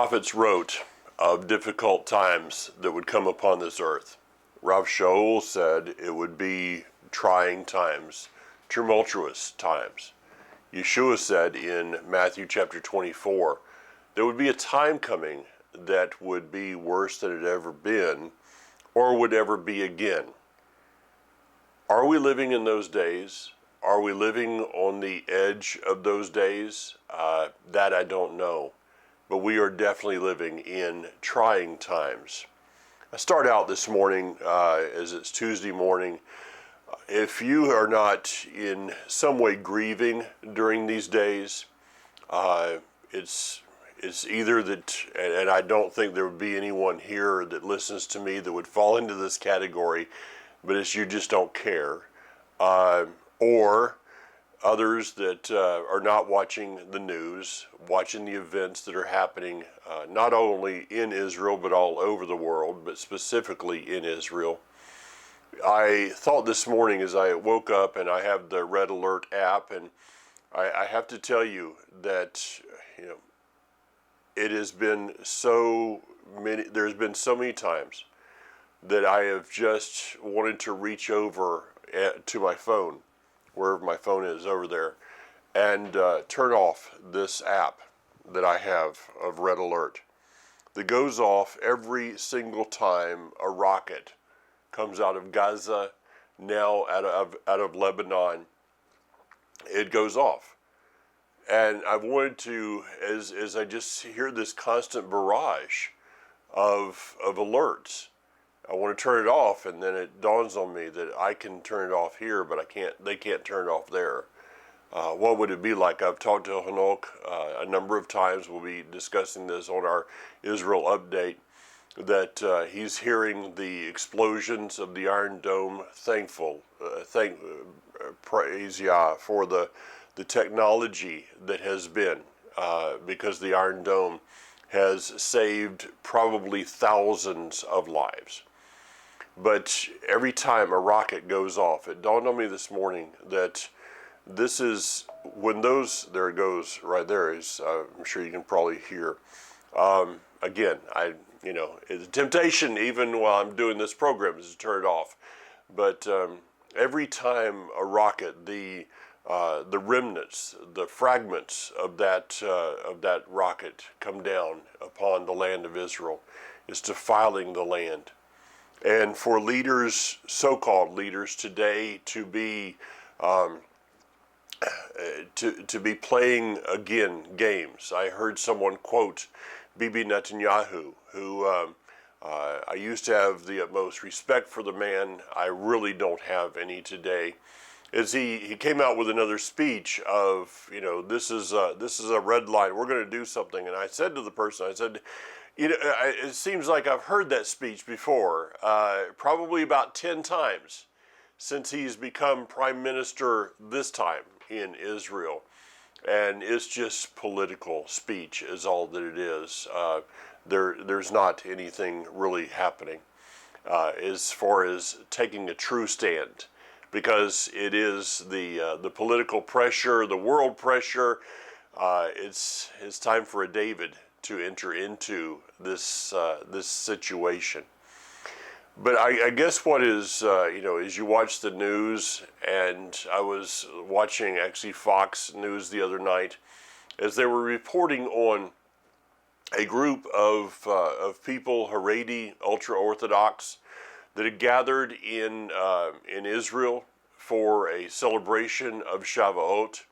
prophets wrote of difficult times that would come upon this earth. Rav Shaul said it would be trying times, tumultuous times. Yeshua said in Matthew chapter 24, there would be a time coming that would be worse than it had ever been or would ever be again. Are we living in those days? Are we living on the edge of those days? That I don't know. But we are definitely living in trying times. I start out this morning, as it's Tuesday morning. If you are not in some way grieving during these days, it's either that, and I don't think there would be anyone here that listens to me that would fall into this category, but it's you just don't care, or others that are not watching the news, watching the events that are happening not only in Israel but all over the world, but specifically in Israel. I thought this morning as I woke up, and I have the Red Alert app, and I have to tell you that it has been so many. There's been so many times that I have just wanted to reach over to my phone, wherever my phone is over there, and turn off this app that I have of Red Alert that goes off every single time a rocket comes out of Gaza, now out of Lebanon. It goes off. And I wanted to, as I just hear this constant barrage of alerts, I want to turn it off, and then it dawns on me that I can turn it off here, but I can't. They can't turn it off there. What would it be like? I've talked to Hanok a number of times. We'll be discussing this on our Israel update. That he's hearing the explosions of the Iron Dome. Praise Yah for the technology that has been, because the Iron Dome has saved probably thousands of lives. But every time a rocket goes off, it dawned on me this morning that this is when those, there it goes right there, is, I'm sure you can probably hear. Again, it's a temptation even while I'm doing this program is to turn it off. But every time a rocket, the remnants, the fragments of that rocket come down upon the land of Israel, is defiling the land. And for leaders, so-called leaders today, to be playing again games. I heard someone quote Bibi Netanyahu, who I used to have the utmost respect for the man. I really don't have any today. As he came out with another speech of, this is a red line. We're going to do something. And I said to the person, I said, it seems like I've heard that speech before, probably about 10 times since he's become prime minister this time in Israel. And it's just political speech is all that it is. There's not anything really happening as far as taking a true stand, because it is the political pressure, the world pressure. It's time for a David to enter into this situation. But I guess what is, as you watch the news, and I was watching actually Fox News the other night, as they were reporting on a group of people, Haredi, ultra-Orthodox, that had gathered in Israel for a celebration of Shavuot.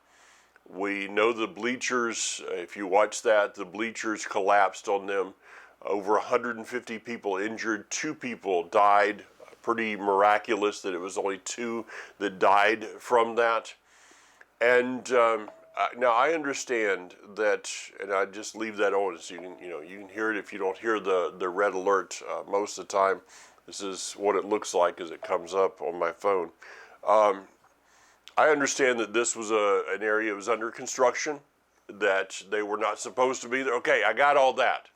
We know the bleachers, if you watch that, the bleachers collapsed on them. Over 150 people injured, 2 people died. Pretty miraculous that it was only 2 that died from that. And now I understand that, and I just leave that on so you can hear it if you don't hear the red alert most of the time. This is what it looks like as it comes up on my phone. I understand that this was an area that was under construction, that they were not supposed to be there. Okay, I got all that.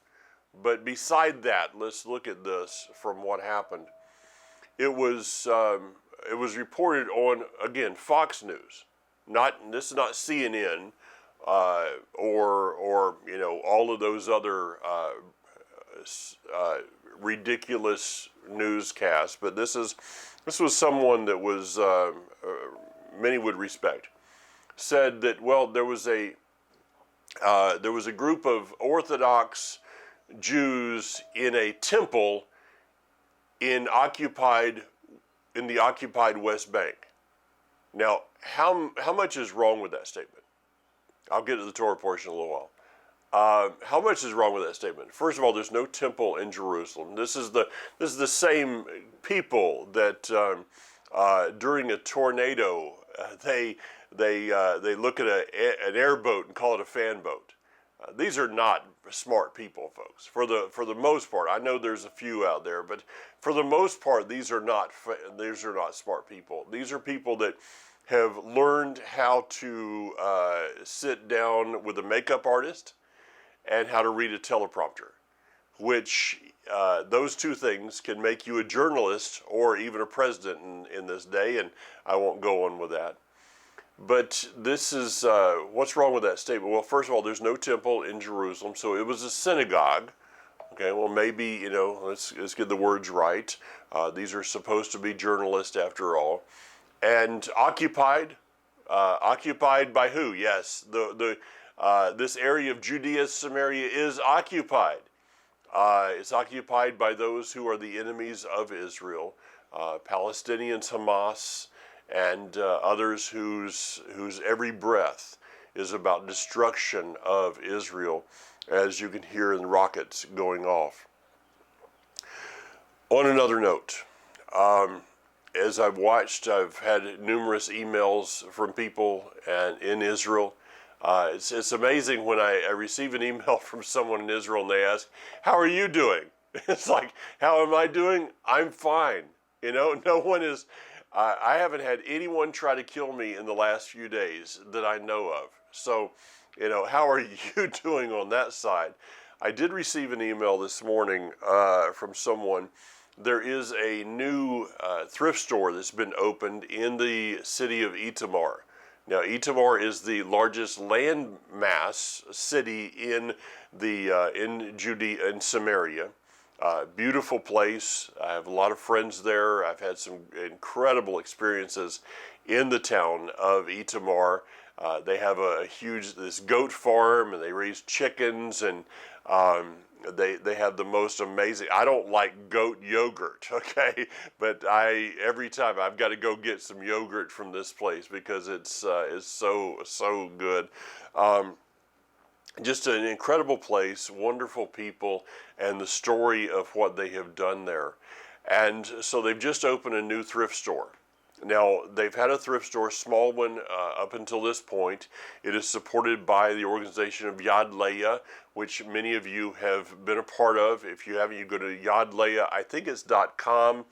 But beside that, let's look at this from what happened. It was reported on, again, Fox News. This is not CNN, or all of those other ridiculous newscasts. But this was someone that was many would respect. Said that, well, there was a group of Orthodox Jews in a temple in the occupied West Bank. Now, how much is wrong with that statement? I'll get to the Torah portion in a little while. How much is wrong with that statement? First of all, there's no temple in Jerusalem. This is the same people that during a tornado they look at an airboat and call it a fan boat. These are not smart people, folks. For the most part, I know there's a few out there, but for the most part, these are not smart people. These are people that have learned how to sit down with a makeup artist and how to read a teleprompter, which those two things can make you a journalist or even a president in this day, and I won't go on with that. But this is, what's wrong with that statement? Well, first of all, there's no temple in Jerusalem, so it was a synagogue. Okay, well, maybe, let's get the words right. These are supposed to be journalists after all. And occupied by who? Yes, this area of Judea, Samaria is occupied. It's occupied by those who are the enemies of Israel, Palestinians, Hamas, and others whose every breath is about destruction of Israel, as you can hear in the rockets going off. On another note, as I've watched, I've had numerous emails from people in Israel. It's amazing when I receive an email from someone in Israel and they ask, "How are you doing?" It's like, how am I doing? I'm fine. No one is. I haven't had anyone try to kill me in the last few days that I know of. So, how are you doing on that side? I did receive an email this morning from someone. There is a new thrift store that's been opened in the city of Itamar. Now, Itamar is the largest landmass city in Judea and Samaria. Beautiful place. I have a lot of friends there. I've had some incredible experiences in the town of Itamar. They have this goat farm, and they raise chickens, and they have the most amazing. I don't like goat yogurt, okay, but every time I've got to go get some yogurt from this place because it's so good. Just an incredible place, wonderful people, and the story of what they have done there. And so they've just opened a new thrift store. Now, they've had a thrift store, small one, up until this point. It is supported by the organization of Yad Leah, which many of you have been a part of. If you haven't, you go to Yad Leah, I think it's .com,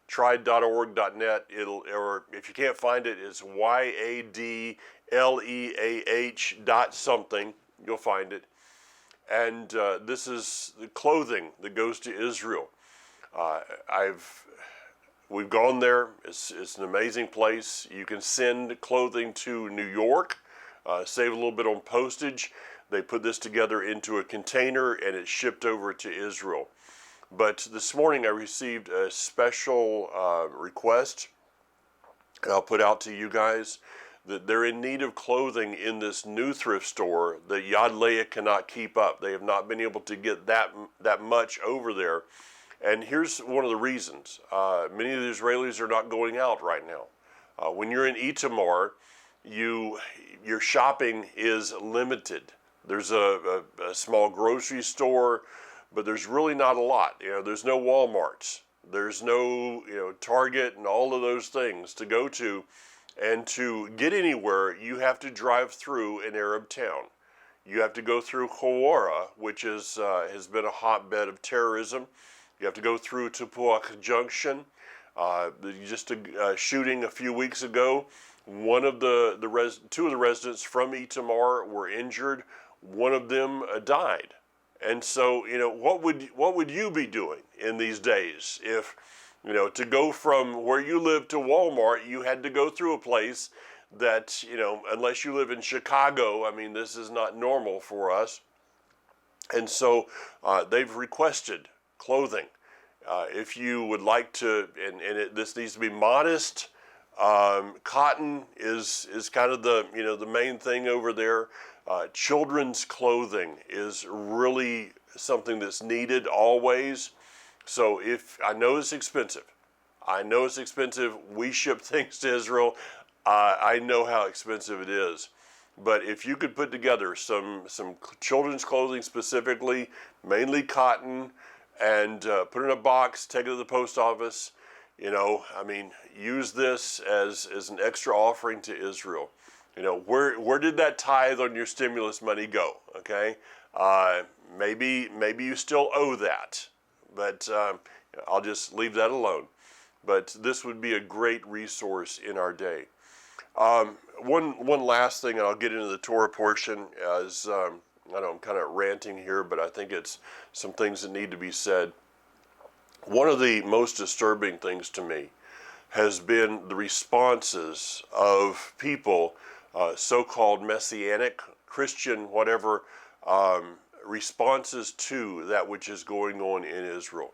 tried.org.net, or if you can't find it, it's YADLEAH something. You'll find it. And this is the clothing that goes to Israel. We've gone there. It's an amazing place. You can send clothing to New York, save a little bit on postage. They put this together into a container and it's shipped over to Israel. But this morning I received a special request, and I'll put out to you guys that they're in need of clothing in this new thrift store that Yad Leah cannot keep up. They have not been able to get that much over there. And here's one of the reasons. Many of the Israelis are not going out right now. When you're in Itamar, your shopping is limited. There's a small grocery store, but there's really not a lot. There's no Walmarts. There's no Target and all of those things to go to. And to get anywhere, you have to drive through an Arab town. You have to go through Hawara, which has been a hotbed of terrorism. You have to go through Tepuach Junction. Just a shooting a few weeks ago, two of the residents from Itamar were injured. One of them died. And so, what would you be doing in these days if to go from where you live to Walmart, you had to go through a place that, unless you live in Chicago, I mean, this is not normal for us. And so they've requested clothing. If you would like to, this needs to be modest. Cotton is kind of the main thing over there. Children's clothing is really something that's needed always. So if I know it's expensive, we ship things to Israel. I know how expensive it is. But if you could put together some children's clothing specifically, mainly cotton, and put it in a box, take it to the post office, use this as an extra offering to Israel. Where did that tithe on your stimulus money go? Okay, maybe you still owe that, but I'll just leave that alone. But this would be a great resource in our day. One last thing, and I'll get into the Torah portion, as I know I'm kind of ranting here, but I think it's some things that need to be said. One of the most disturbing things to me has been the responses of people, so-called Messianic, Christian, whatever, responses to that which is going on in Israel.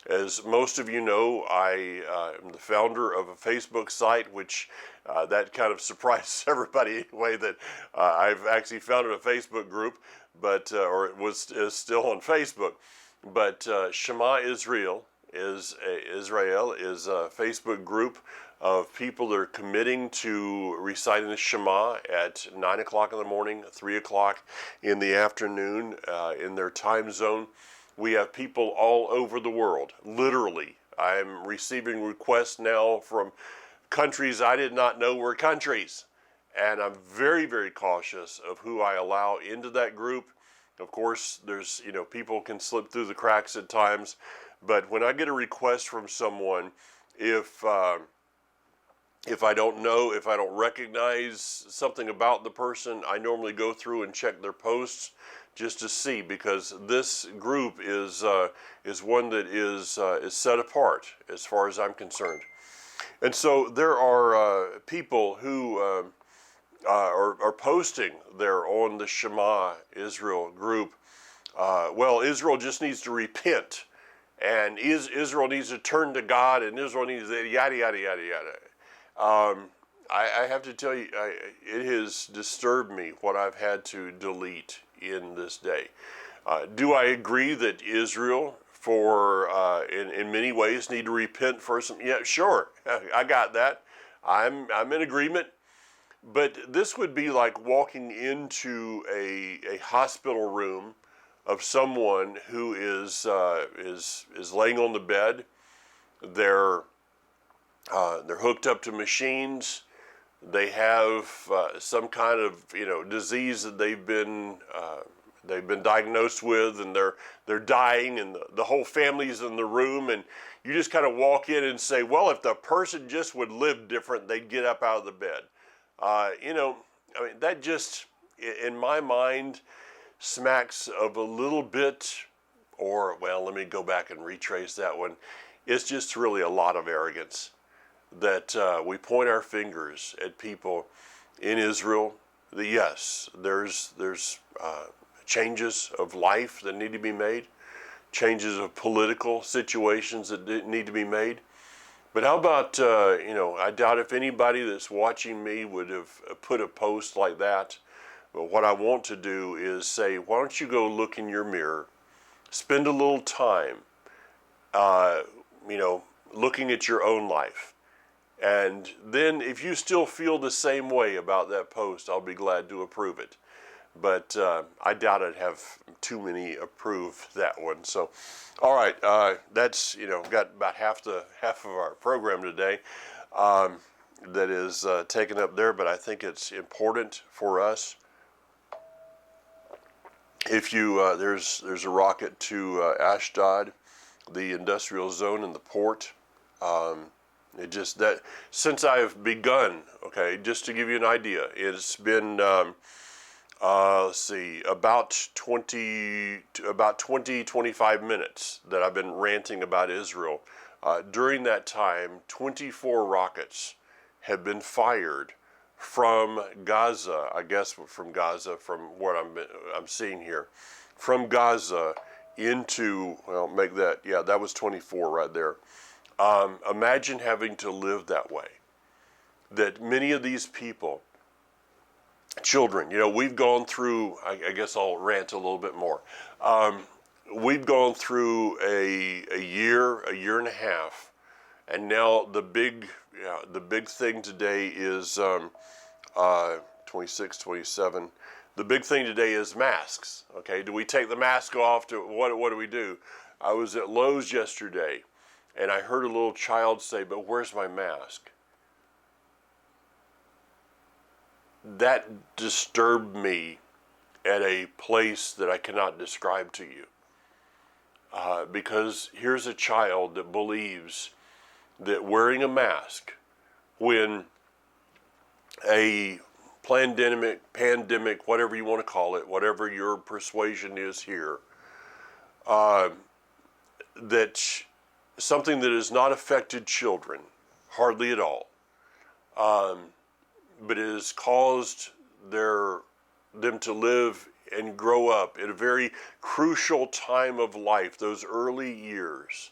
As most of you know, I am the founder of a Facebook site, which that kind of surprises everybody anyway, that I've actually founded a Facebook group, but is still on Facebook. But Shema Israel is a Facebook group of people that are committing to reciting the Shema at 9 o'clock in the morning, 3 o'clock in the afternoon in their time zone. We have people all over the world, literally. I'm receiving requests now from countries I did not know were countries. And I'm very, very cautious of who I allow into that group. Of course, there's, people can slip through the cracks at times. But when I get a request from someone, if I don't know, if I don't recognize something about the person, I normally go through and check their posts just to see, because this group is one that is set apart as far as I'm concerned. And so there are people who are posting there on the Shema Israel group. Israel just needs to repent, and Israel needs to turn to God, and Israel needs to yada yada yada yada. I have to tell you, it has disturbed me what I've had to delete in this day. Do I agree that Israel, in many ways, need to repent for some? Yeah, sure, I got that. I'm in agreement. But this would be like walking into a hospital room of someone who is laying on the bed. They're hooked up to machines. They have some kind of disease that they've been diagnosed with, and they're dying, and the whole family's in the room, and you just kind of walk in and say, well, if the person just would live different, they'd get up out of the bed. That just, in my mind, smacks of a little bit, let me go back and retrace that one. It's just really a lot of arrogance that we point our fingers at people in Israel. That yes, there's changes of life that need to be made, changes of political situations that need to be made. But how about, I doubt if anybody that's watching me would have put a post like that. But what I want to do is say, why don't you go look in your mirror, spend a little time, looking at your own life. And then if you still feel the same way about that post, I'll be glad to approve it. But I doubt I'd have too many approve that one. So, all right, that's, got about half of our program today that is taken up there, but I think it's important for us. If you, there's a rocket to Ashdod, the industrial zone and the port. It just that since I've begun, okay, just to give you an idea, it's been about 25 minutes that I've been ranting about Israel. During that time, 24 rockets have been fired from Gaza, I guess from Gaza, from what I'm seeing here, from Gaza into, well, make that, yeah, that was 24 right there. Imagine having to live that way. That many of these people, children, we've gone through, I guess I'll rant a little bit more. We've gone through a year and a half, and now the big thing today is 26, 27. The big thing today is masks. Okay, do we take the mask off? What do we do? I was at Lowe's yesterday, and I heard a little child say, "But where's my mask?" That disturbed me at a place that I cannot describe to you. Because here's a child that believes that wearing a mask when a pandemic, whatever you want to call it, whatever your persuasion is here, that something that has not affected children, hardly at all, but it has caused them to live and grow up at a very crucial time of life, those early years,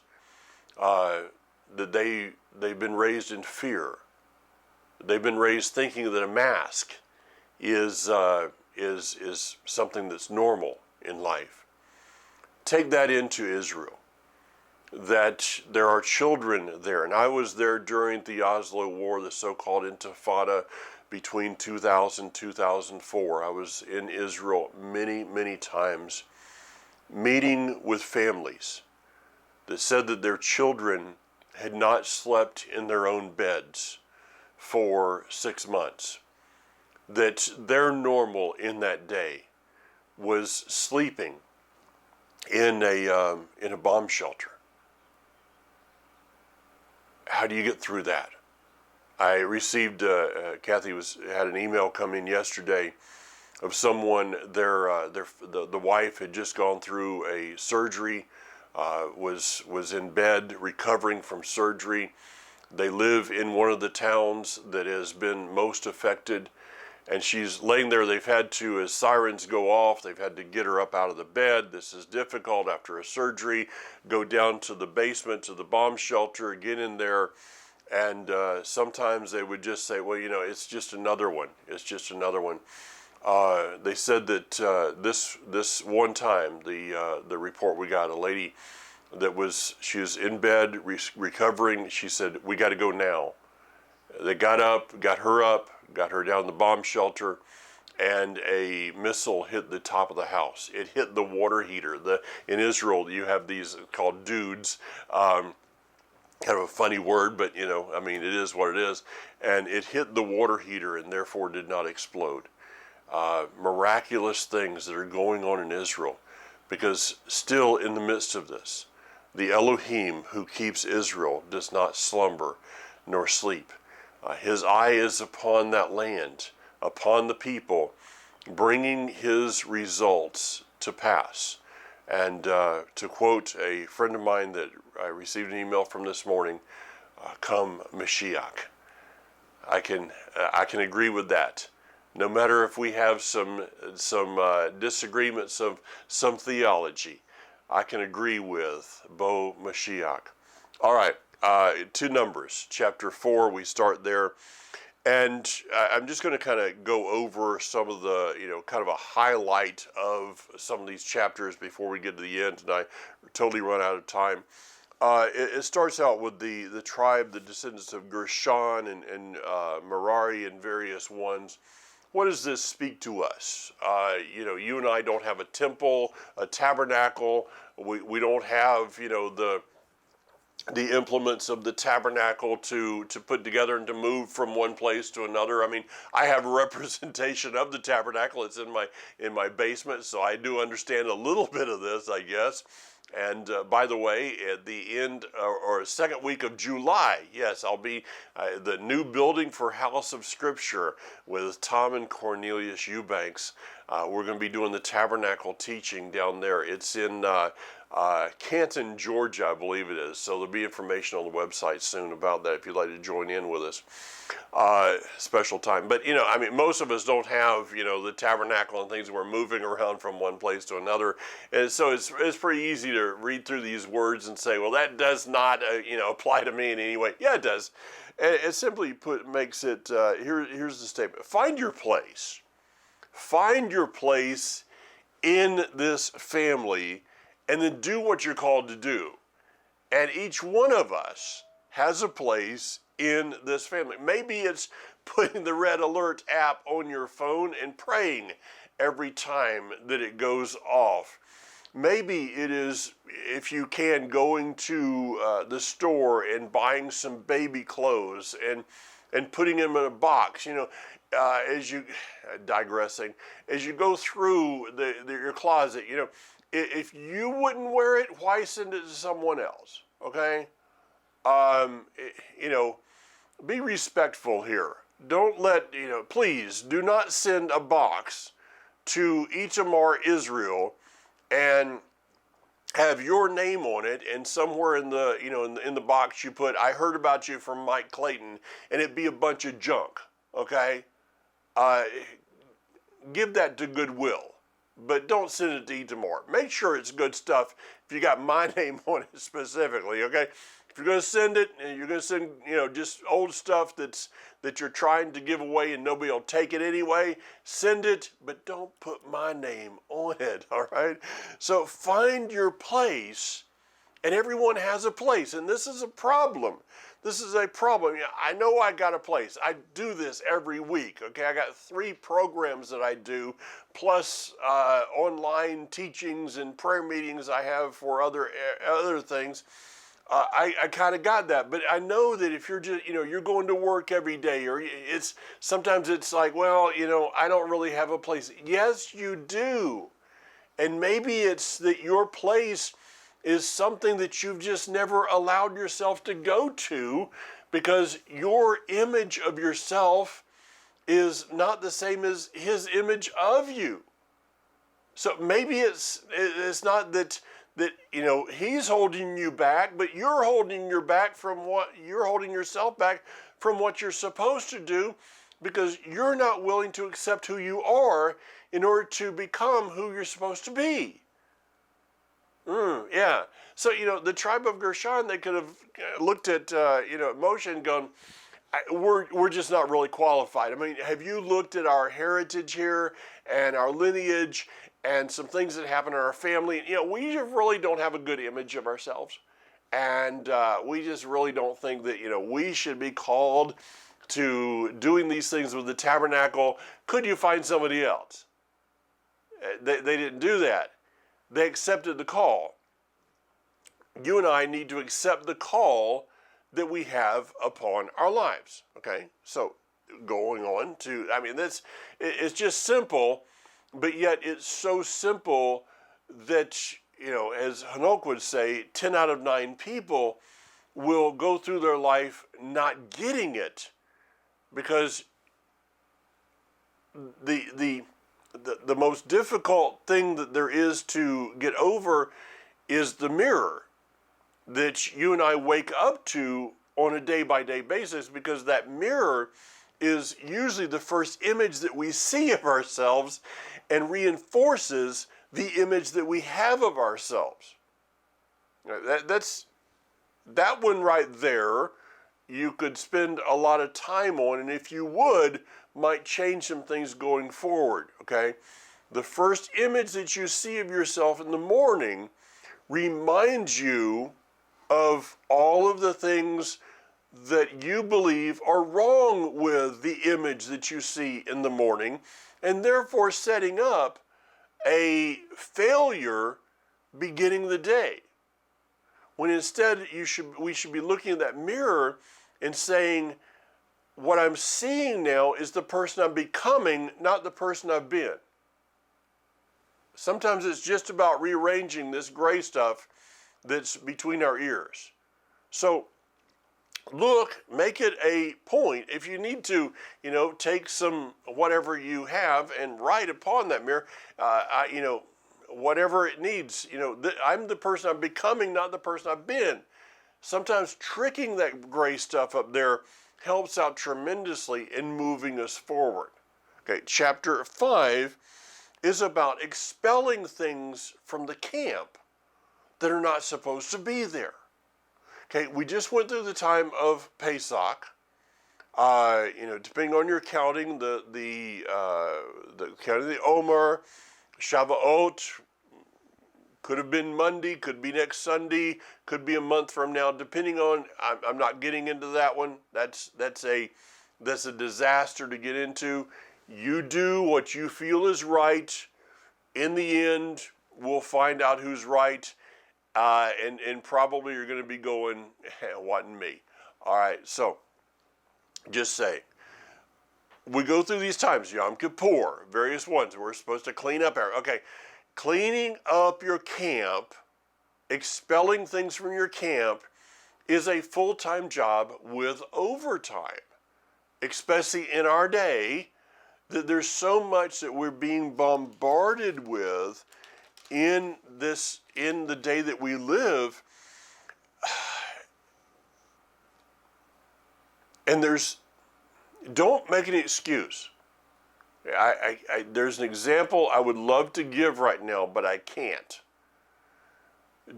that they've been raised in fear. They've been raised thinking that a mask is something that's normal in life. Take that into Israel, that there are children there. And I was there during the Oslo War, the so-called Intifada between 2000 and 2004. I was in Israel many, many times, meeting with families that said that their children had not slept in their own beds for 6 months, that their normal in that day was sleeping in a bomb shelter. How do you get through that? I received, Kathy had an email come in yesterday of someone, the wife had just gone through a surgery, was in bed recovering from surgery. They live in one of the towns that has been most affected, and she's laying there. They've had to, as sirens go off, they've had to get her up out of the bed. This is difficult after a surgery. Go down to the basement, to the bomb shelter, get in there, and sometimes they would just say, well, it's just another one. It's just another one. They said that this one time, the report we got, a lady she was in bed recovering. She said, we got to go now. They got her down the bomb shelter, and a missile hit the top of the house. It hit the water heater. In Israel, you have these called dudes, kind of a funny word, but it is what it is. And it hit the water heater and therefore did not explode. Miraculous things that are going on in Israel, because still in the midst of this, the Elohim who keeps Israel does not slumber nor sleep. His eye is upon that land, upon the people, bringing his results to pass. And to quote a friend of mine that I received an email from this morning, come Mashiach. I can agree with that. No matter if we have some disagreements of some theology, I can agree with Bo Mashiach. All right, to Numbers, chapter 4, we start there. And I'm just going to kind of go over some of the, kind of a highlight of some of these chapters before we get to the end, and I totally run out of time. It starts out with the tribe, the descendants of Gershon and Merari and various ones. What does this speak to us? You and I don't have a temple, a tabernacle. We don't have, the implements of the tabernacle to put together and to move from one place to another. I mean, I have a representation of the tabernacle. It's in my basement, so I do understand a little bit of this, I guess. And by the way, at the end or second week of July, yes, I'll be the new building for House of Scripture with Tom and Cornelius Eubanks. We're going to be doing the tabernacle teaching down there. It's in Canton, Georgia, I believe it is. So there'll be information on the website soon about that if you'd like to join in with us. Special time. But, I mean, most of us don't have, the tabernacle and things. We're moving around from one place to another. And so it's pretty easy to read through these words and say, well, that does not, apply to me in any way. Yeah, it does. And it simply makes it, here's the statement. Find your place. Find your place in this family, and then do what you're called to do. And each one of us has a place in this family. Maybe it's putting the Red Alert app on your phone and praying every time that it goes off. Maybe it is, if you can, going to the store and buying some baby clothes and putting them in a box. As you, digressing, as you go through your closet, if you wouldn't wear it, why send it to someone else? Okay? Be respectful here. Don't let, please do not send a box to Itamar Israel and have your name on it, and somewhere in the, in the box you put, I heard about you from Mike Clayton, and it be a bunch of junk. Okay? Give that to Goodwill, but don't send it to Itamar. Make sure it's good stuff if you got my name on it specifically, okay? If you're going to send it, and you're going to send, just old stuff that you're trying to give away and nobody will take it anyway, send it, but don't put my name on it, all right? So find your place, and everyone has a place, and this is a problem. This is a problem. I know I got a place. I do this every week, okay? I got 3 programs that I do, plus online teachings and prayer meetings I have for other things. I kind of got that, but I know that if you're just, you're going to work every day, or sometimes it's like, well, I don't really have a place. Yes, you do. And maybe it's that your place is something that you've just never allowed yourself to go to because your image of yourself is not the same as his image of you. So maybe it's not that he's holding you back, but you're holding yourself back from what you're supposed to do because you're not willing to accept who you are in order to become who you're supposed to be. Yeah. So, the tribe of Gershon, they could have looked at, Moshe and gone, we're just not really qualified. I mean, have you looked at our heritage here and our lineage and some things that happen in our family? We really don't have a good image of ourselves. And we just really don't think that, we should be called to doing these things with the tabernacle. Could you find somebody else? They didn't do that. They accepted the call. You and I need to accept the call that we have upon our lives. Okay? So going on to, it's just simple, but yet it's so simple that, as Hanok would say, 10 out of 9 people will go through their life not getting it because the most difficult thing that there is to get over is the mirror that you and I wake up to on a day-by-day basis, because that mirror is usually the first image that we see of ourselves and reinforces the image that we have of ourselves. That one right there, you could spend a lot of time on, and if you would, might change some things going forward, okay? The first image that you see of yourself in the morning reminds you of all of the things that you believe are wrong with the image that you see in the morning, and therefore setting up a failure beginning the day. When instead we should be looking at that mirror and saying, what I'm seeing now is the person I'm becoming, not the person I've been. Sometimes it's just about rearranging this gray stuff that's between our ears. So look, make it a point. If you need to, take some whatever you have and write upon that mirror. whatever it needs. I'm the person I'm becoming, not the person I've been. Sometimes tricking that gray stuff up there helps out tremendously in moving us forward. Okay, chapter 5 is about expelling things from the camp that are not supposed to be there. Okay, we just went through the time of Pesach. Depending on your counting, the counting of the Omer, Shavuot, could have been Monday, could be next Sunday, could be a month from now, depending on. I'm not getting into that one. That's a disaster to get into. You do what you feel is right. In the end, we'll find out who's right, and probably you're going to be going, wasn't me. All right, so just say. We go through these times, Yom Kippur, various ones. We're supposed to clean up. Okay, cleaning up your camp, expelling things from your camp is a full-time job with overtime, especially in our day, that there's so much that we're being bombarded with in the day that we live. And don't make an excuse. There's an example I would love to give right now, but I can't.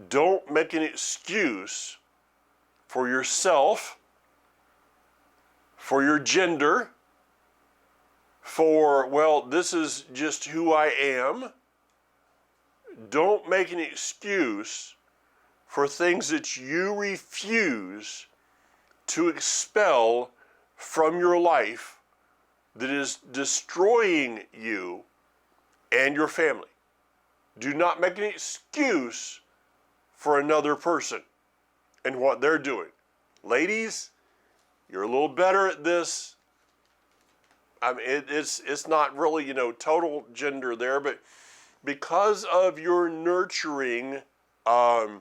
Don't make an excuse for yourself, for your gender, for, well, this is just who I am. Don't make an excuse for things that you refuse to expel from your life that is destroying you and your family. Do not make an excuse for another person and what they're doing. Ladies, you're a little better at this. I mean, it's not really, total gender there, but because of your nurturing, that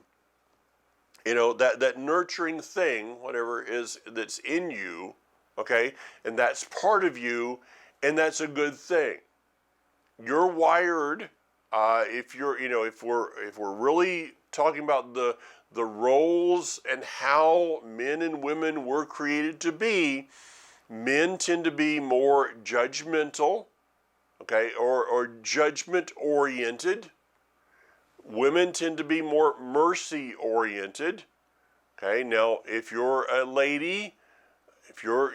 nurturing thing, whatever is that's in you, okay, and that's part of you, and that's a good thing. You're wired. If we're really talking about the roles and how men and women were created to be, men tend to be more judgmental, okay, or judgment oriented. Women tend to be more mercy oriented. Okay, now if you're a lady, if you're,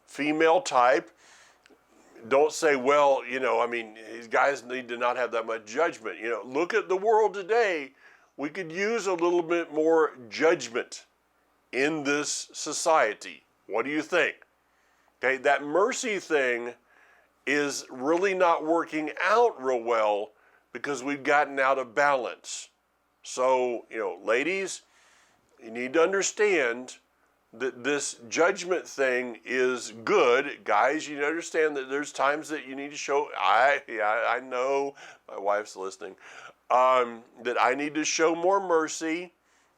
female type, don't say, well, these guys need to not have that much judgment. Look at the world today. We could use a little bit more judgment in this society. What do you think? Okay, that mercy thing is really not working out real well because we've gotten out of balance. So, ladies, you need to understand that this judgment thing is good. Guys, you need to understand that there's times that you need to show, I know, my wife's listening, that I need to show more mercy,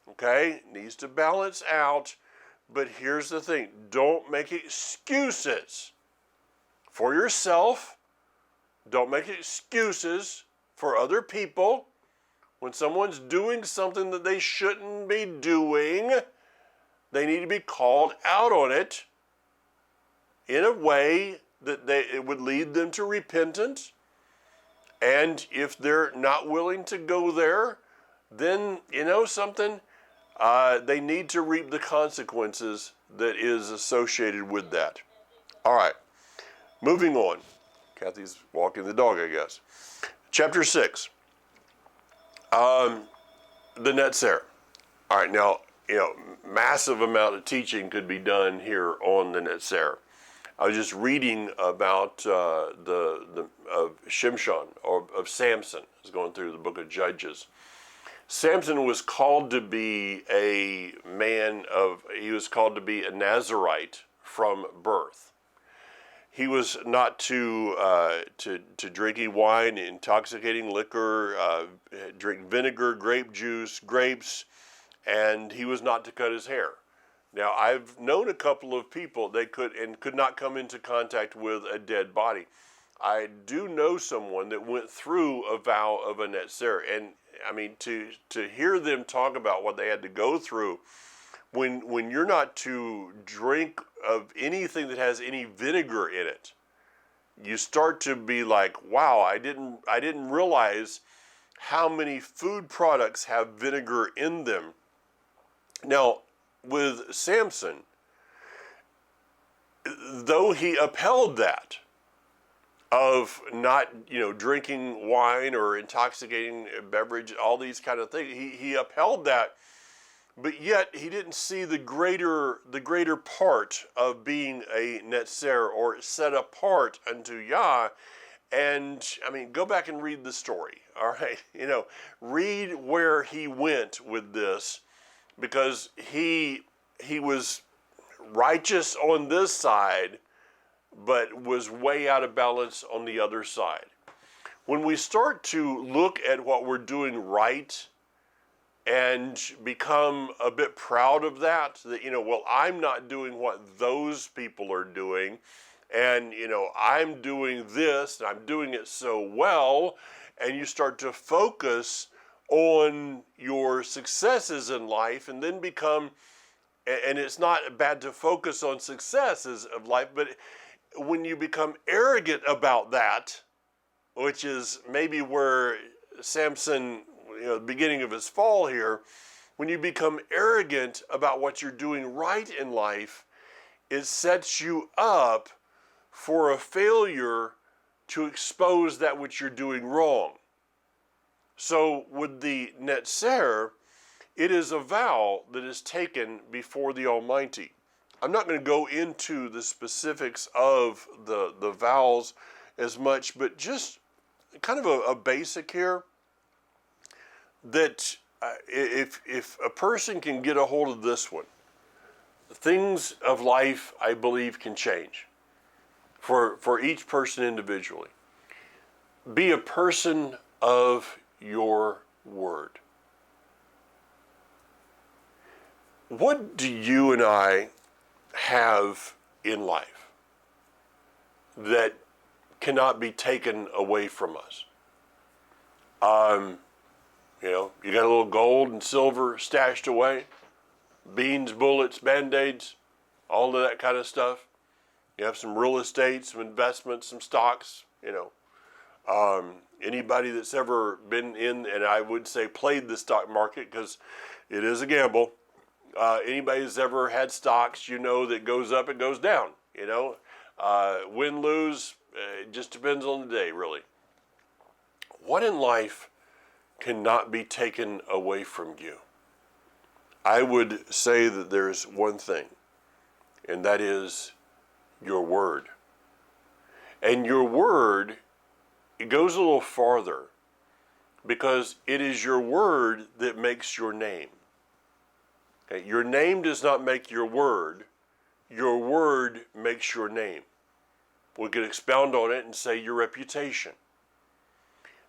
okay? It needs to balance out. But here's the thing, don't make excuses for yourself. Don't make excuses for other people. When someone's doing something that they shouldn't be doing, they need to be called out on it in a way that it would lead them to repentance. And if they're not willing to go there, then, something, they need to reap the consequences that is associated with that. All right, moving on. Kathy's walking the dog, I guess. Chapter 6, the Netzer. All right, now, massive amount of teaching could be done here on the Netzer. I was just reading about of Shimshon, or of Samson. I was going through the book of Judges. Samson was called to be he was called to be a Nazarite from birth. He was not to drink any wine, intoxicating liquor, drink vinegar, grape juice, grapes, and he was not to cut his hair. Now, I've known a couple of people could not come into contact with a dead body. I do know someone that went through a vow of a netzer, and I mean to hear them talk about what they had to go through when you're not to drink of anything that has any vinegar in it. You start to be like, wow, I didn't realize how many food products have vinegar in them. Now, with Samson, though he upheld that of not, drinking wine or intoxicating beverage, all these kind of things, he upheld that, but yet he didn't see the greater part of being a netzer, or set apart unto Yah. And I mean, go back and read the story. All right, read where he went with this, because he was righteous on this side, but was way out of balance on the other side. When we start to look at what we're doing right and become a bit proud of that, well, I'm not doing what those people are doing, and I'm doing this and I'm doing it so well, and you start to focus on your successes in life, and then become, and it's not bad to focus on successes of life, but when you become arrogant about that, which is maybe where Samson, the beginning of his fall here, when you become arrogant about what you're doing right in life, it sets you up for a failure to expose that which you're doing wrong. So with the netzer, it is a vow that is taken before the Almighty. I'm not going to go into the specifics of the vows as much, but just kind of a basic here, that if a person can get a hold of this one, things of life, I believe, can change for each person individually. Be a person of your word. What do you and I have in life that cannot be taken away from us? You got a little gold and silver stashed away, beans, bullets, band-aids, all of that kind of stuff. You have some real estate, some investments, some stocks, anybody that's ever been in, and I would say played the stock market, because it is a gamble. Anybody that's ever had stocks, that goes up and goes down, win, lose, it just depends on the day, really. What in life cannot be taken away from you? I would say that there's one thing, and that is your word. And your word, it goes a little farther, because it is your word that makes your name. Okay? Your name does not make your word makes your name. We could expound on it and say your reputation.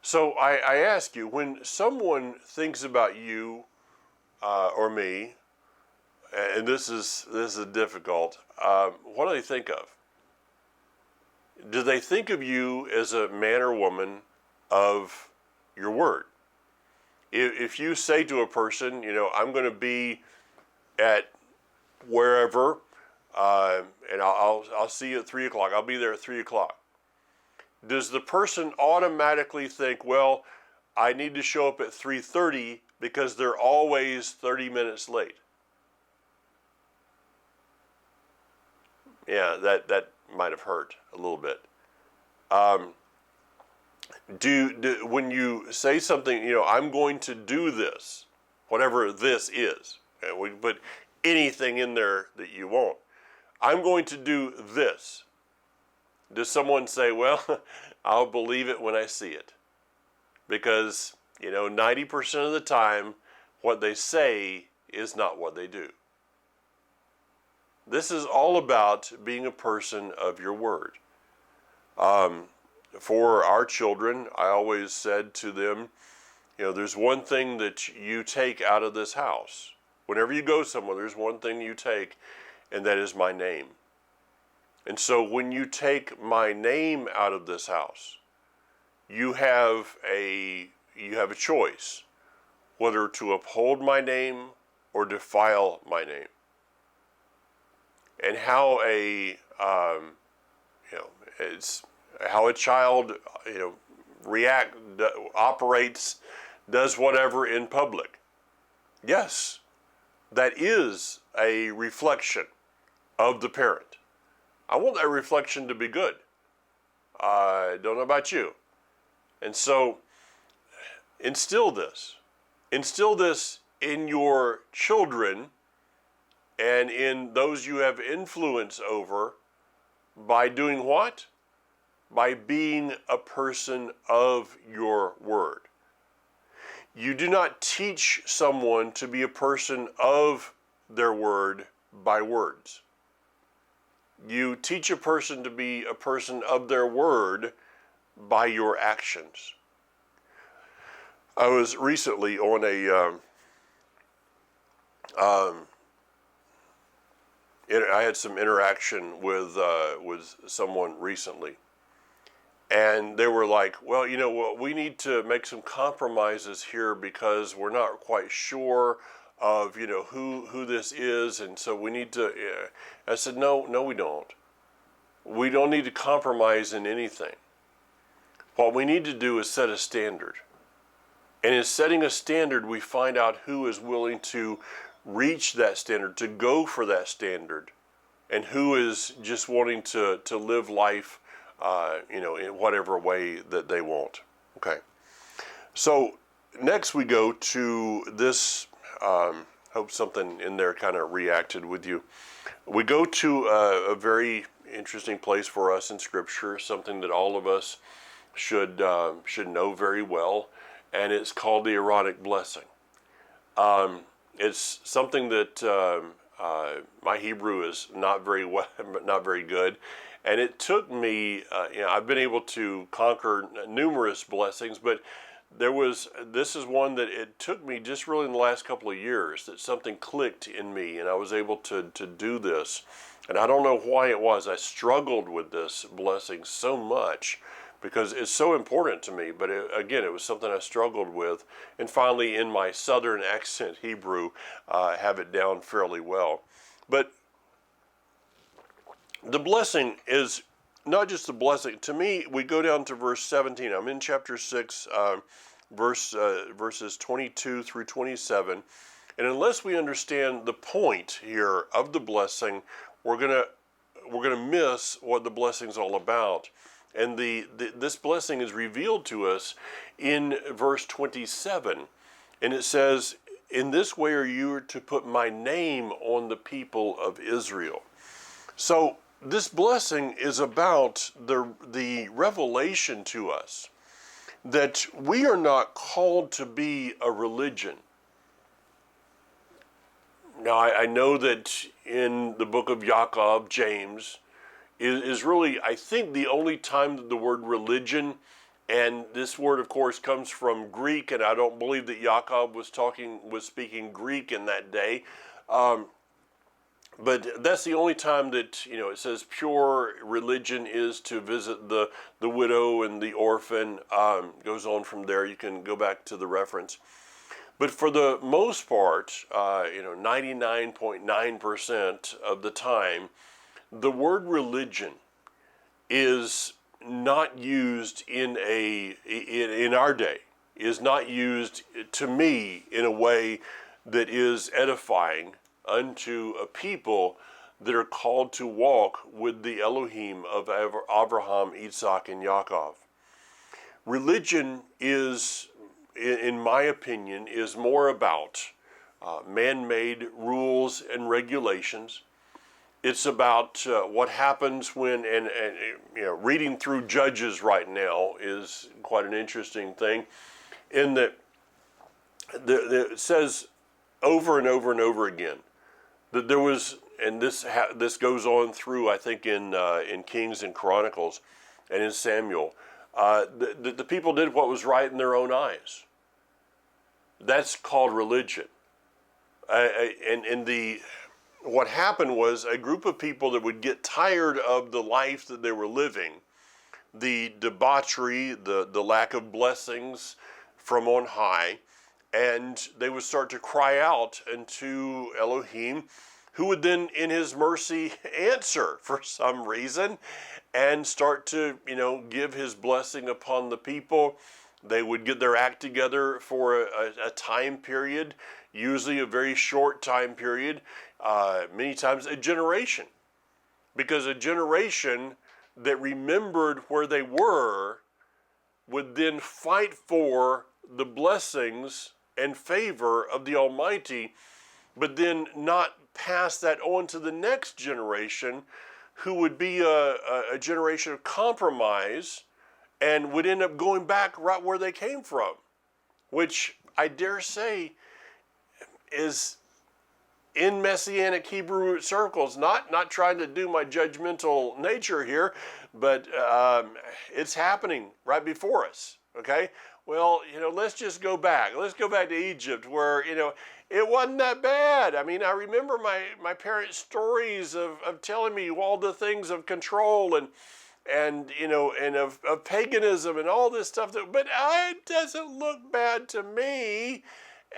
So I ask you, when someone thinks about you or me, and this is difficult, what do they think of? Do they think of you as a man or woman of your word? If you say to a person, I'm going to be at wherever, and I'll see you at 3 o'clock. I'll be there at 3 o'clock. Does the person automatically think, well, I need to show up at 3:30 because they're always 30 minutes late? Yeah, that might have hurt a little bit. When you say something, I'm going to do this, whatever this is, and we can put anything in there that you want. I'm going to do this. Does someone say, well, I'll believe it when I see it? Because, 90% of the time, what they say is not what they do. This is all about being a person of your word. For our children, I always said to them, there's one thing that you take out of this house. Whenever you go somewhere, there's one thing you take, and that is my name. And so when you take my name out of this house, you have a choice whether to uphold my name or defile my name. And how it's how a child operates, does whatever in public. Yes, that is a reflection of the parent. I want that reflection to be good. I don't know about you. And so instill this in your children and in those you have influence over by doing what? By being a person of your word. You do not teach someone to be a person of their word by words. You teach a person to be a person of their word by your actions. I was recently on I had some interaction with someone recently, and they were like, well, we need to make some compromises here because we're not quite sure of, who this is, and so we need to, I said, no, we don't. We don't need to compromise in anything. What we need to do is set a standard. And in setting a standard, we find out who is willing to reach that standard, to go for that standard, and who is just wanting to live life, in whatever way that they want. Okay. So next we go to this. Hope something in there kind of reacted with you. We go to a very interesting place for us in Scripture, something that all of us should know very well, and it's called the Aaronic blessing. It's something that my Hebrew is not very good, and it took me. I've been able to conquer numerous blessings, but this is one that it took me just really in the last couple of years that something clicked in me, and I was able to do this. And I don't know why it was. I struggled with this blessing so much because it's so important to me. But it was something I struggled with. And finally, in my southern accent Hebrew, have it down fairly well. But the blessing is not just the blessing. To me, we go down to verse 17. I'm in chapter 6, verses 22 through 27. And unless we understand the point here of the blessing, we're gonna miss what the blessing's all about. And this blessing is revealed to us in verse 27. And it says, "In this way are you to put my name on the people of Israel." So this blessing is about the revelation to us that we are not called to be a religion. Now, I know that in the book of Yaakov, James, is really, I think, the only time that the word religion, and this word, of course, comes from Greek, and I don't believe that Yaakov was speaking Greek in that day. But that's the only time that, it says pure religion is to visit the widow and the orphan. Goes on from there. You can go back to the reference. But for the most part, 99.9% of the time, the word religion is not used in our day, is not used to me in a way that is edifying unto a people that are called to walk with the Elohim of Abraham, Isaac, and Yaakov. Religion is, in my opinion, is more about man-made rules and regulations. It's about what happens when, and reading through Judges right now is quite an interesting thing, in that it says over and over and over again that there was, and this goes on through, I think, in Kings and Chronicles and in Samuel, the people did what was right in their own eyes. That's called religion. And what happened was a group of people that would get tired of the life that they were living, the debauchery, the lack of blessings from on high, and they would start to cry out unto Elohim, who would then in his mercy answer for some reason and start to, give his blessing upon the people. They would get their act together for a time period, usually a very short time period, many times a generation, because a generation that remembered where they were would then fight for the blessings and favor of the Almighty, but then not pass that on to the next generation, who would be a generation of compromise and would end up going back right where they came from, which I dare say is in Messianic Hebrew circles, not trying to do my judgmental nature here, but it's happening right before us, okay? Well, let's just go back. Let's go back to Egypt where, it wasn't that bad. I mean, I remember my parents' stories of telling me all the things of control and of paganism and all this stuff, but it doesn't look bad to me.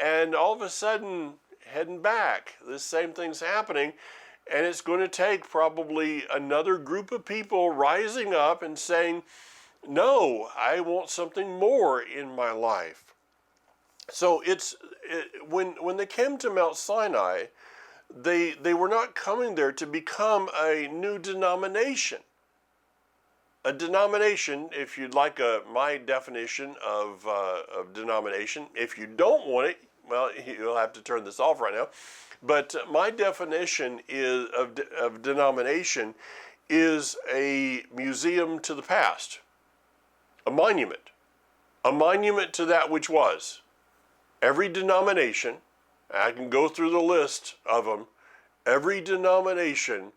And all of a sudden, heading back, this same thing's happening, and it's going to take probably another group of people rising up and saying, no, I want something more in my life. So when they came to Mount Sinai, they were not coming there to become a new denomination. A denomination, if you'd like my definition of denomination, if you don't want it, well, you'll have to turn this off right now. But my definition of denomination is a museum to the past, a monument to that which was. Every denomination, I can go through the list of them, every denomination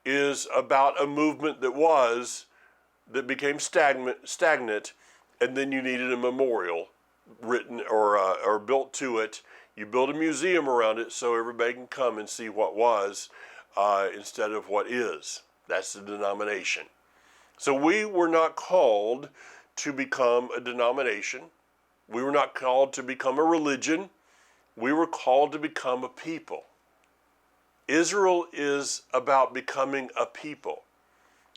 is about a movement that became stagnant, and then you needed a memorial written or built to it. You build a museum around it so everybody can come and see what was instead of what is. That's the denomination. So we were not called to become a denomination. We were not called to become a religion. We were called to become a people. Israel is about becoming a people.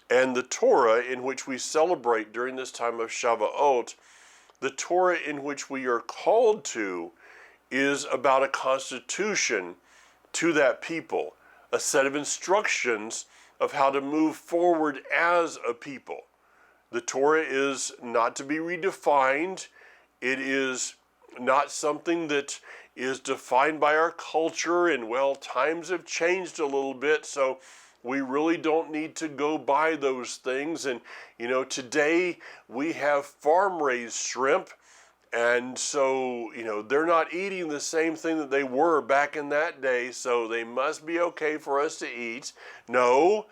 And the Torah in which we celebrate during this time of Shavuot, the Torah in which we are called to, is about a constitution to that people, a set of instructions of how to move forward as a people. The Torah is not to be redefined. It is not something that is defined by our culture, and well, times have changed a little bit, so we really don't need to go by those things. And today we have farm-raised shrimp, and so they're not eating the same thing that they were back in that day, so they must be okay for us to eat. No.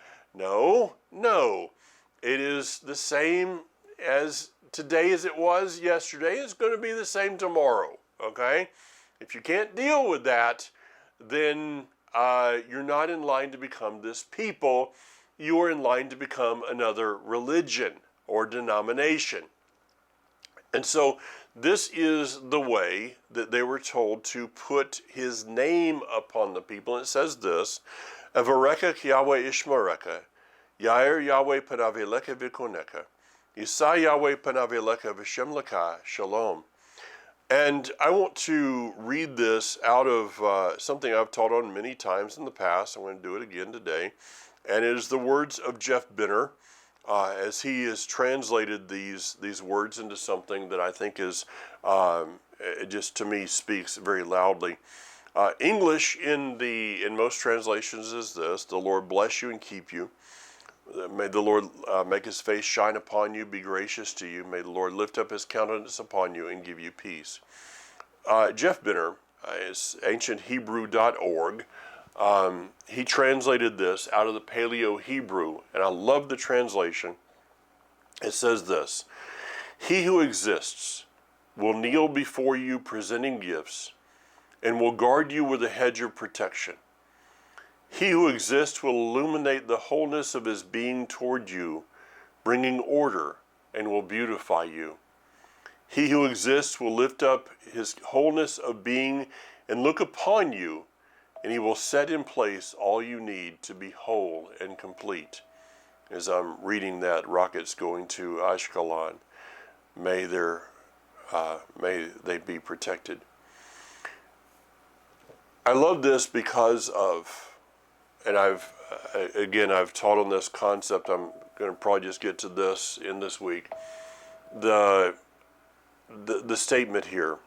It is the same as today as it was yesterday. It's going to be the same tomorrow, okay? If you can't deal with that, then you're not in line to become this people. You are in line to become another religion or denomination. And so this is the way that they were told to put his name upon the people. And it says this, Avarecha Yahweh Ishmareka, Yair Yahweh Panaveleka Vikoneka, Yisai Yahweh Panaveleka Vishemleka Shalom. And I want to read this out of something I've taught on many times in the past. I'm going to do it again today. And it is the words of Jeff Benner, as he has translated these words into something that I think is, it just to me speaks very loudly. English in most translations is this: the Lord bless you and keep you. May the Lord make his face shine upon you, be gracious to you. May the Lord lift up his countenance upon you and give you peace. Jeff Benner is ancienthebrew.org. He translated this out of the Paleo Hebrew, and I love the translation. It says this: He who exists will kneel before you presenting gifts and will guard you with a hedge of protection. He who exists will illuminate the wholeness of his being toward you, bringing order, and will beautify you. He who exists will lift up his wholeness of being and look upon you, and he will set in place all you need to be whole and complete. As I'm reading that, rockets going to Ashkelon, may they be protected. I love this because of, and I've taught on this concept. I'm going to probably just get to this in this week. The statement here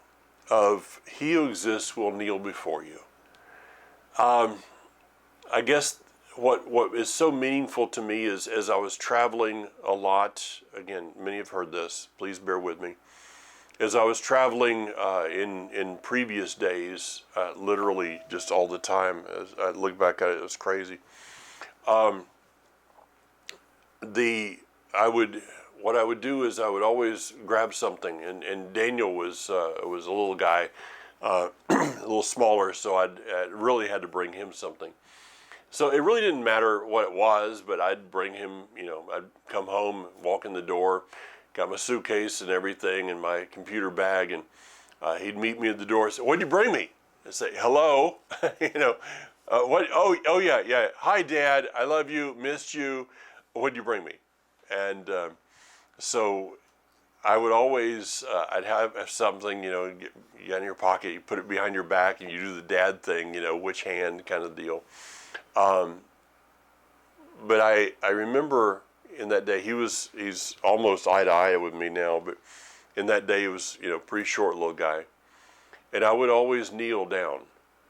of he who exists will kneel before you. I guess what is so meaningful to me is, as I was traveling a lot, again, many have heard this, please bear with me. As I was traveling in previous days, literally just all the time, as I look back at it, it was crazy. What I would do is I would always grab something, and Daniel was a little guy, a little smaller, so I really had to bring him something. So it really didn't matter what it was, but I'd bring him, I'd come home, walk in the door, got my suitcase and everything and my computer bag, and he'd meet me at the door and say, "What'd you bring me?" I'd say, "Hello," what? Oh yeah. Hi, Dad. I love you. Missed you. What'd you bring me? And so I would always, I'd have something, you get in your pocket, you put it behind your back, and you do the dad thing, which hand kind of deal. But I remember in that day, he's almost eye to eye with me now, but in that day he was, pretty short little guy. And I would always kneel down.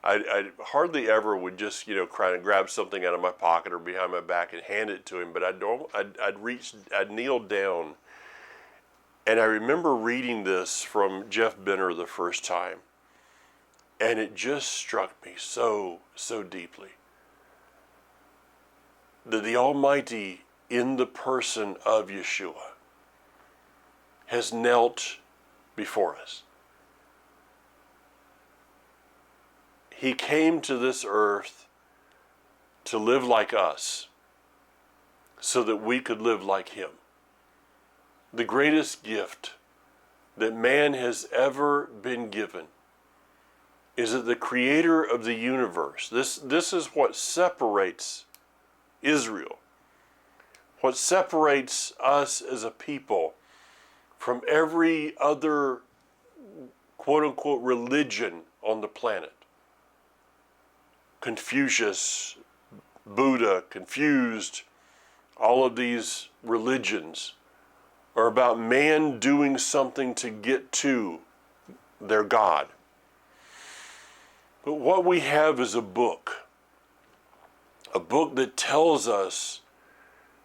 I hardly ever would just, try to grab something out of my pocket or behind my back and hand it to him, but I'd kneel down. And I remember reading this from Jeff Benner the first time, and it just struck me so deeply that the Almighty, in the person of Yeshua, has knelt before us. He came to this earth to live like us so that we could live like him. The greatest gift that man has ever been given is that the creator of the universe, this is what separates Israel, what separates us as a people from every other quote-unquote religion on the planet. Confucius, Buddha, Confused, all of these religions are about man doing something to get to their God. But what we have is a book that tells us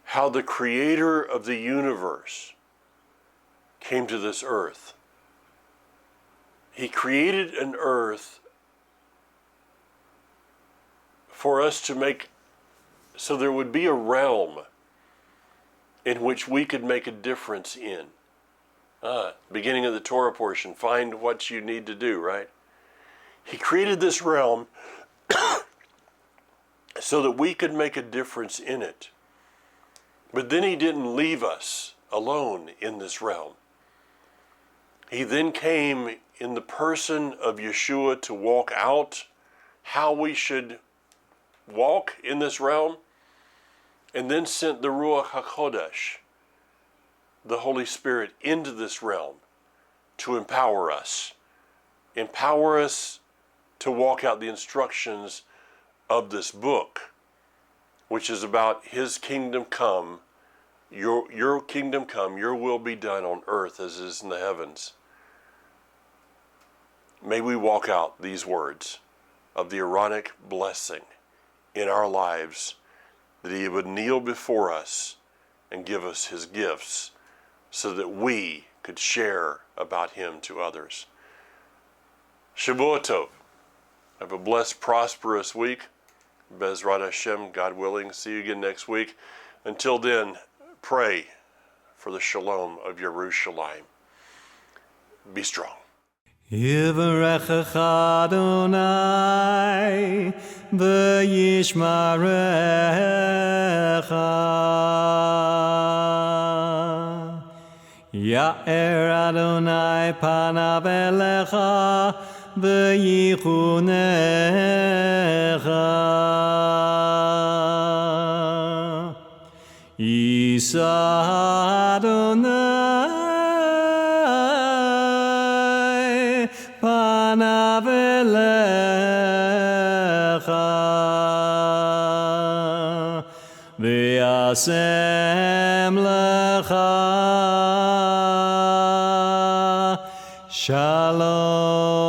how the creator of the universe came to this earth. He created an earth for us to make, so there would be a realm in which we could make a difference in. Beginning of the Torah portion, find what you need to do, right? He created this realm so that we could make a difference in it. But then he didn't leave us alone in this realm. He then came in the person of Yeshua to walk out how we should walk in this realm, and then sent the Ruach HaKodesh, the Holy Spirit, into this realm to empower us to walk out the instructions of this book, which is about his kingdom come, your kingdom come, your will be done on earth as it is in the heavens. May we walk out these words of the Aaronic blessing in our lives, that he would kneel before us and give us his gifts so that we could share about him to others. Shavua Tov. Have a blessed, prosperous week. Bezrat Hashem, God willing. See you again next week. Until then, pray for the shalom of Yerushalayim. Be strong. Yivarechecha Adonai v'yishmarecha. Ya'er Adonai panav elecha v'yichunecha. Yisa Adonai panav elecha v'yasem lecha Shalom.